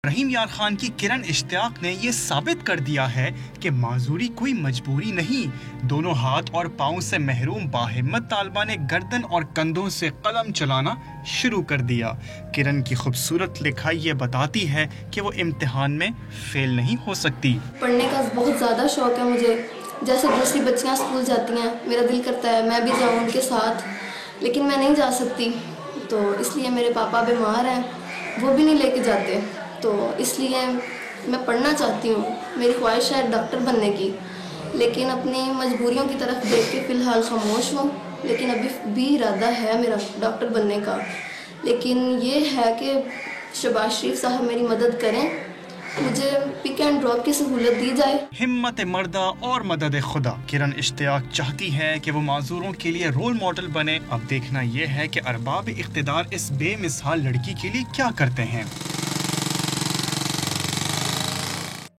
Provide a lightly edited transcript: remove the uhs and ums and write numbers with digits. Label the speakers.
Speaker 1: رحیم یار خان کی کرن اشتیاق نے یہ ثابت کر دیا ہے کہ معذوری کوئی مجبوری نہیں۔ دونوں ہاتھ اور پاؤں سے محروم باہمت طالبہ نے گردن اور کندھوں سے قلم چلانا شروع کر دیا۔ کرن کی خوبصورت لکھائی یہ بتاتی ہے کہ وہ امتحان میں فیل نہیں ہو سکتی۔
Speaker 2: پڑھنے کا بہت زیادہ شوق ہے مجھے، جیسے دوسری بچیاں اسکول جاتی ہیں میرا دل کرتا ہے میں بھی جاؤں ان کے ساتھ، لیکن میں نہیں جا سکتی، تو اس لیے میرے پاپا بیمار ہیں، وہ بھی نہیں لے کے جاتے، تو اس لیے میں پڑھنا چاہتی ہوں۔ میری خواہش ہے ڈاکٹر بننے کی، لیکن اپنی مجبوریوں کی طرف دیکھ کے فی الحال خاموش ہوں، لیکن ابھی بھی ارادہ ہے میرا ڈاکٹر بننے کا۔ لیکن یہ ہے کہ شہباز شریف صاحب میری مدد کریں، مجھے پک اینڈ ڈراپ کی سہولت دی جائے۔
Speaker 1: ہمت مردہ اور مدد خدا۔ کرن اشتیاق چاہتی ہے کہ وہ معذوروں کے لیے رول ماڈل بنے۔ اب دیکھنا یہ ہے کہ ارباب اقتدار اس بے مثال لڑکی کے لیے کیا کرتے ہیں۔